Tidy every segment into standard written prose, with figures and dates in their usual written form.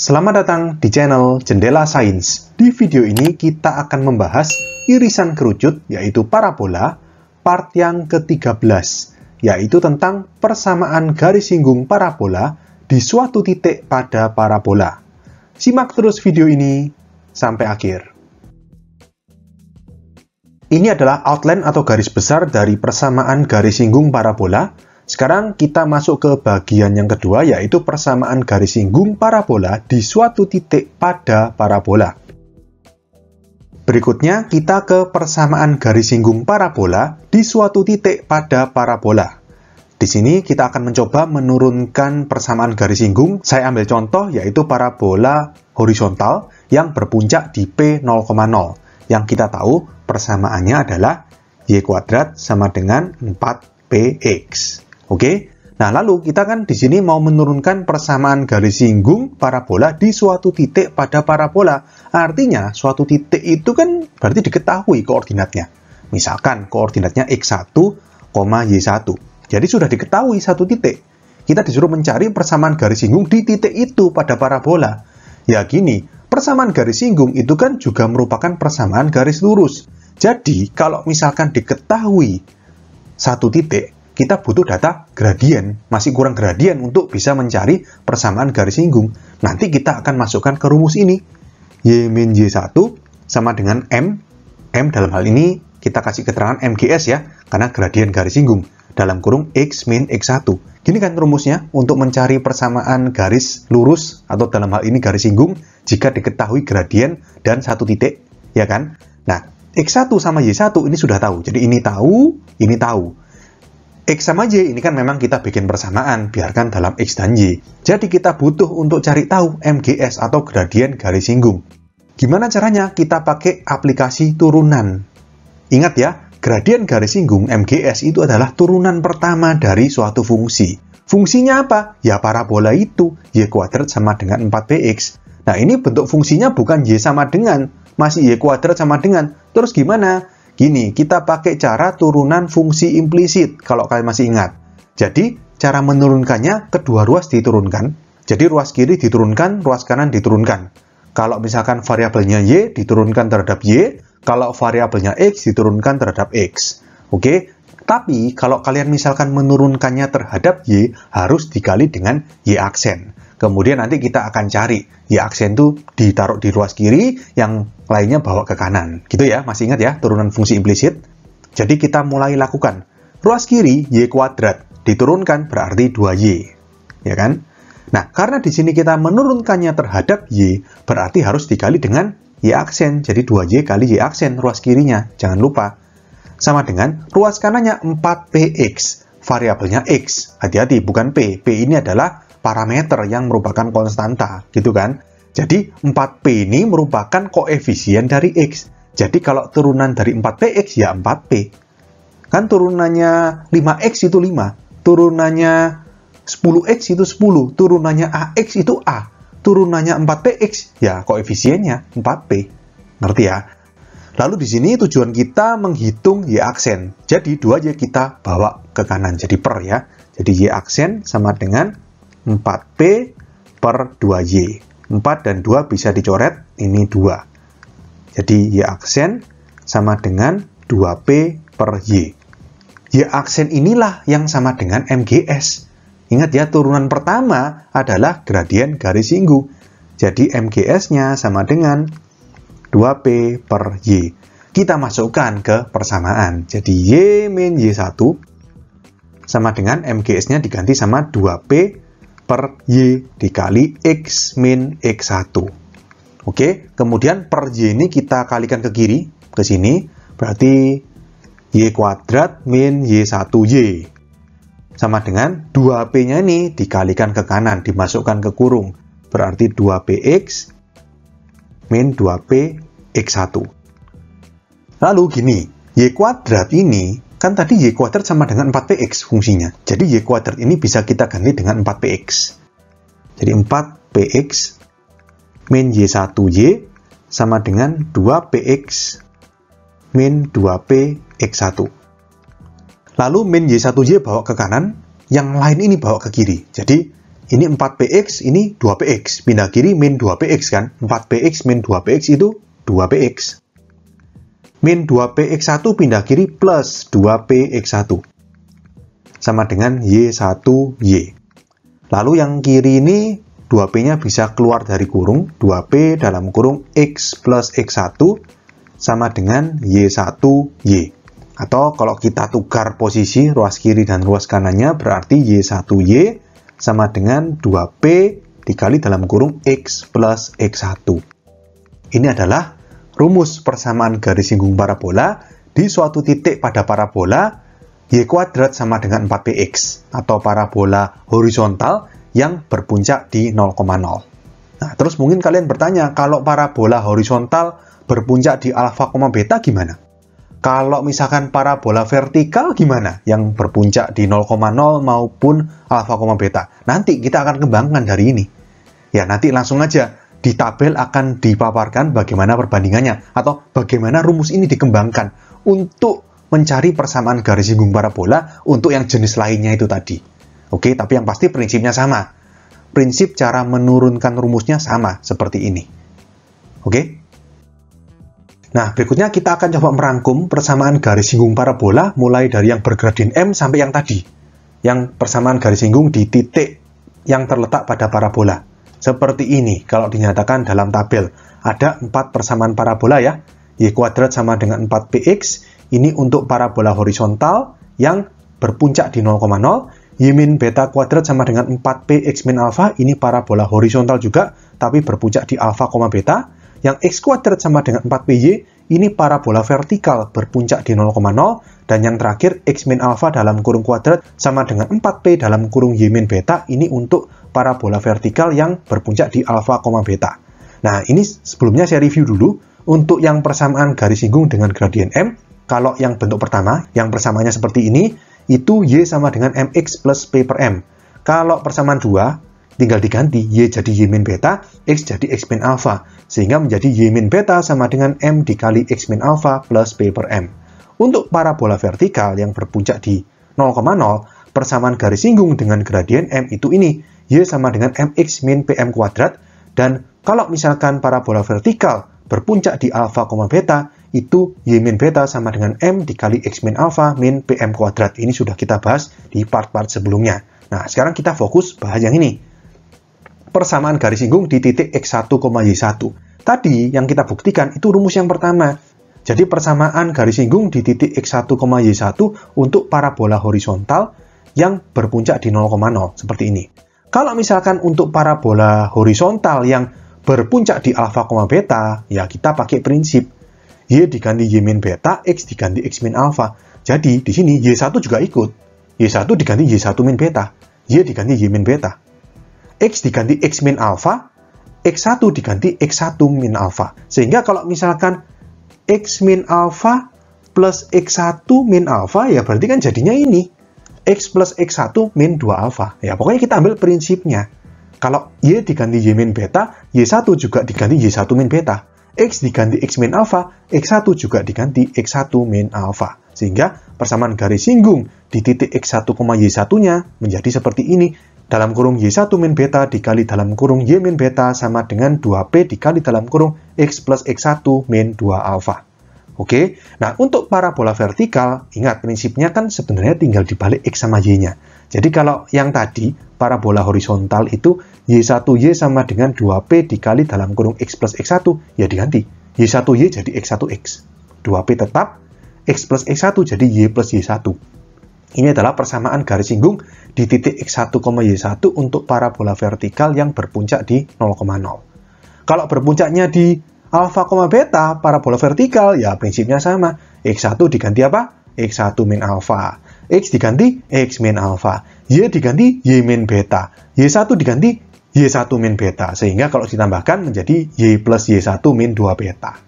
Selamat datang di channel Jendela Sains. Di video ini kita akan membahas irisan kerucut, yaitu parabola, part yang ke-13, yaitu tentang persamaan garis singgung parabola di suatu titik pada parabola. Simak terus video ini sampai akhir. Ini adalah outline atau garis besar dari persamaan garis singgung parabola. Sekarang kita masuk ke bagian yang kedua, yaitu persamaan garis singgung parabola di suatu titik pada parabola. Berikutnya, kita ke persamaan garis singgung parabola di suatu titik pada parabola. Di sini kita akan mencoba menurunkan persamaan garis singgung. Saya ambil contoh, yaitu parabola horizontal yang berpuncak di P 0,0. Yang kita tahu persamaannya adalah Y kuadrat sama dengan 4px. Oke, nah lalu kita kan di sini mau menurunkan persamaan garis singgung parabola di suatu titik pada parabola. Artinya suatu titik itu kan berarti diketahui koordinatnya. Misalkan koordinatnya x1, y1. Jadi sudah diketahui satu titik. Kita disuruh mencari persamaan garis singgung di titik itu pada parabola. Ya gini, persamaan garis singgung itu kan juga merupakan persamaan garis lurus. Jadi kalau misalkan diketahui satu titik, kita butuh data gradien, masih kurang gradien untuk bisa mencari persamaan garis singgung. Nanti kita akan masukkan ke rumus ini. Y min Y1 sama dengan M. M dalam hal ini kita kasih keterangan MGS ya, karena gradien garis singgung. Dalam kurung X min X1. Gini kan rumusnya untuk mencari persamaan garis lurus, atau dalam hal ini garis singgung, jika diketahui gradien dan satu titik, ya kan? Nah, X1 sama Y1 ini sudah tahu. Jadi ini tahu, ini tahu. X sama Y ini kan memang kita bikin persamaan, biarkan dalam X dan Y. Jadi kita butuh untuk cari tahu MGS atau gradien garis singgung. Gimana caranya? Kita pakai aplikasi turunan. Ingat ya, gradien garis singgung MGS itu adalah turunan pertama dari suatu fungsi. Fungsinya apa? Ya parabola itu, Y kuadrat sama dengan 4px. Nah ini bentuk fungsinya bukan Y sama dengan, masih Y kuadrat sama dengan. Terus gimana? Gini, kita pakai cara turunan fungsi implisit, kalau kalian masih ingat. Jadi, cara menurunkannya, kedua ruas diturunkan. Jadi, ruas kiri diturunkan, ruas kanan diturunkan. Kalau misalkan variabelnya Y diturunkan terhadap Y, kalau variabelnya X diturunkan terhadap X. Oke? Tapi, kalau kalian misalkan menurunkannya terhadap Y, harus dikali dengan Y aksen. Kemudian nanti kita akan cari Y aksen itu ditaruh di ruas kiri, yang lainnya bawa ke kanan. Gitu ya, masih ingat ya, turunan fungsi implisit? Jadi kita mulai lakukan. Ruas kiri, Y kuadrat, diturunkan berarti 2Y. Ya kan? Nah, karena di sini kita menurunkannya terhadap Y, berarti harus dikali dengan Y aksen. Jadi 2Y kali Y aksen, ruas kirinya. Jangan lupa. Sama dengan ruas kanannya 4px. Variabelnya X. Hati-hati, bukan P. P ini adalah parameter yang merupakan konstanta, gitu kan? Jadi 4P ini merupakan koefisien dari X. Jadi kalau turunan dari 4px ya 4P. Kan turunannya 5x itu 5, turunannya 10x itu 10, turunannya AX itu A, turunannya 4px ya koefisiennya 4P. Ngerti ya? Lalu di sini tujuan kita menghitung Y aksen. Jadi 2Y kita bawa ke kanan, jadi per ya. Jadi Y aksen sama dengan 4P per 2Y. 4 dan 2 bisa dicoret, ini 2. Jadi Y aksen sama dengan 2P per Y. Y aksen inilah yang sama dengan MGS. Ingat ya, turunan pertama adalah gradien garis singgung. Jadi MGS-nya sama dengan 2P per Y. Kita masukkan ke persamaan. Jadi Y min Y1 sama dengan MGS-nya diganti sama 2P per Y dikali X min X1. Oke, kemudian per Y ini kita kalikan ke kiri, ke sini, berarti Y kuadrat min Y1Y. Sama dengan 2P-nya ini dikalikan ke kanan, dimasukkan ke kurung, berarti 2px min 2p X1. Lalu gini, Y kuadrat ini kan tadi Y kuadrat sama dengan 4px fungsinya. Jadi Y kuadrat ini bisa kita ganti dengan 4px. Jadi 4px min Y1Y sama dengan 2px min 2p X1. Lalu min Y1Y bawa ke kanan, yang lain ini bawa ke kiri. Jadi Ini 4px, ini 2px. Pindah kiri min 2px kan? 4px min 2px itu 2px. Min 2px1 pindah kiri plus 2px1. Sama dengan y1y. Lalu yang kiri ini 2p-nya bisa keluar dari kurung. 2p dalam kurung x plus x1 sama dengan y1y. Atau kalau kita tukar posisi ruas kiri dan ruas kanannya berarti y1y sama dengan 2p dikali dalam kurung x plus x1. Ini adalah rumus persamaan garis singgung parabola di suatu titik pada parabola y kuadrat sama dengan 4px atau parabola horizontal yang berpuncak di 0,0. Nah, terus mungkin kalian bertanya, kalau parabola horizontal berpuncak di alfa, beta gimana? Kalau misalkan parabola vertikal gimana? Yang berpuncak di 0,0 maupun alfa, beta. Nanti kita akan kembangkan dari ini. Ya, nanti langsung aja di tabel akan dipaparkan bagaimana perbandingannya atau bagaimana rumus ini dikembangkan untuk mencari persamaan garis singgung parabola untuk yang jenis lainnya itu tadi. Oke, tapi yang pasti prinsipnya sama. Prinsip cara menurunkan rumusnya sama seperti ini. Oke? Nah, berikutnya kita akan coba merangkum persamaan garis singgung parabola mulai dari yang bergradien M sampai yang tadi. Yang persamaan garis singgung di titik yang terletak pada parabola. Seperti ini, kalau dinyatakan dalam tabel. Ada 4 persamaan parabola ya. Y kuadrat sama dengan 4px. Ini untuk parabola horizontal yang berpuncak di 0,0. Y min beta kuadrat sama dengan 4p x min alfa. Ini parabola horizontal juga, tapi berpuncak di alfa, beta. Yang x kuadrat sama dengan 4py, ini parabola vertikal berpuncak di 0,0, dan yang terakhir x min alfa dalam kurung kuadrat sama dengan 4p dalam kurung y min beta, ini untuk parabola vertikal yang berpuncak di alfa, beta. Nah, ini sebelumnya saya review dulu, untuk yang persamaan garis singgung dengan gradien M, kalau yang bentuk pertama, yang persamaannya seperti ini, itu y sama dengan mx plus p per m. Kalau persamaan 2, tinggal diganti y jadi y min beta, x jadi x min alfa, sehingga menjadi y min beta sama dengan m dikali x min alfa plus p per m. Untuk parabola vertikal yang berpuncak di 0,0, persamaan garis singgung dengan gradien m itu ini, y sama dengan mx min pm kuadrat, dan kalau misalkan parabola vertikal berpuncak di alfa, beta, itu y min beta sama dengan m dikali x min alfa min pm kuadrat. Ini sudah kita bahas di part-part sebelumnya. Nah, sekarang kita fokus bahas yang ini. Persamaan garis singgung di titik x1, y1. Tadi yang kita buktikan itu rumus yang pertama. Jadi persamaan garis singgung di titik x1, y1 untuk parabola horizontal yang berpuncak di 0,0 seperti ini. Kalau misalkan untuk parabola horizontal yang berpuncak di alfa, beta, ya kita pakai prinsip y diganti y min beta, x diganti x min alfa. Jadi di sini y1 juga ikut. Y1 diganti y1 min beta, y diganti y min beta. X diganti X min alfa, X1 diganti X1 min alfa. Sehingga kalau misalkan X min alfa plus X1 min alfa, ya berarti kan jadinya ini. X plus X1 min 2 alfa. Ya pokoknya kita ambil prinsipnya. Kalau Y diganti Y min beta, Y1 juga diganti Y1 min beta. X diganti X min alfa, X1 juga diganti X1 min alfa. Sehingga persamaan garis singgung di titik X1, Y1-nya menjadi seperti ini. Dalam kurung Y1 min beta dikali dalam kurung Y min beta sama dengan 2P dikali dalam kurung X plus X1 min 2 alfa. Oke, nah untuk parabola vertikal, ingat prinsipnya kan sebenarnya tinggal dibalik X sama Y-nya. Jadi kalau yang tadi, parabola horizontal itu Y1Y sama dengan 2P dikali dalam kurung X plus X1, ya diganti. Y1Y jadi X1X. 2P tetap, X plus X1 jadi Y plus Y1. Ini adalah persamaan garis singgung di titik X1, Y1 untuk parabola vertikal yang berpuncak di 0,0. Kalau berpuncaknya di alfa, beta, parabola vertikal, ya prinsipnya sama. X1 diganti apa? X1 min alfa. X diganti X min alfa. Y diganti Y min beta. Y1 diganti Y1 min beta. Sehingga kalau ditambahkan menjadi Y plus Y1 min 2 beta.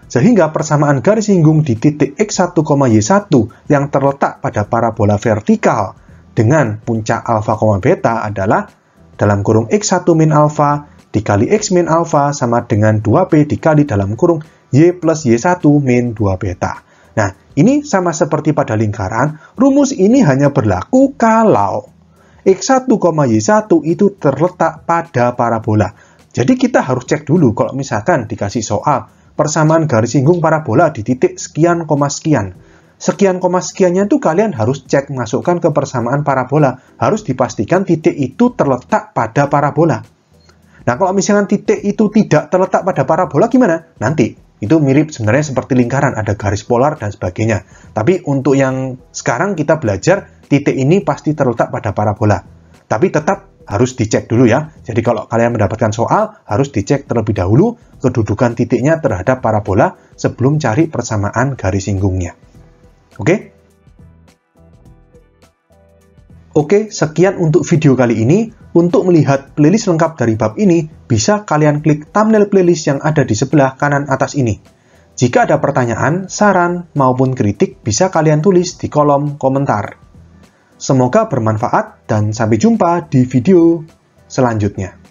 Sehingga persamaan garis singgung di titik X1, Y1 yang terletak pada parabola vertikal dengan puncak alfa, beta adalah dalam kurung X1 min alfa dikali X min alfa sama dengan 2P dikali dalam kurung Y plus Y1 min 2 beta. Nah, ini sama seperti pada lingkaran, rumus ini hanya berlaku kalau X1, Y1 itu terletak pada parabola. Jadi kita harus cek dulu kalau misalkan dikasih soal persamaan garis singgung parabola di titik sekian, sekian. Sekian, sekiannya itu kalian harus cek masukkan ke persamaan parabola. Harus dipastikan titik itu terletak pada parabola. Nah, kalau misalkan titik itu tidak terletak pada parabola gimana? Nanti, itu mirip sebenarnya seperti lingkaran, ada garis polar dan sebagainya. Tapi untuk yang sekarang kita belajar, titik ini pasti terletak pada parabola. Tapi tetap harus dicek dulu ya. Jadi kalau kalian mendapatkan soal, harus dicek terlebih dahulu kedudukan titiknya terhadap parabola sebelum cari persamaan garis singgungnya. Oke? Oke, sekian untuk video kali ini. Untuk melihat playlist lengkap dari bab ini, bisa kalian klik thumbnail playlist yang ada di sebelah kanan atas ini. Jika ada pertanyaan, saran, maupun kritik, bisa kalian tulis di kolom komentar. Semoga bermanfaat dan sampai jumpa di video selanjutnya.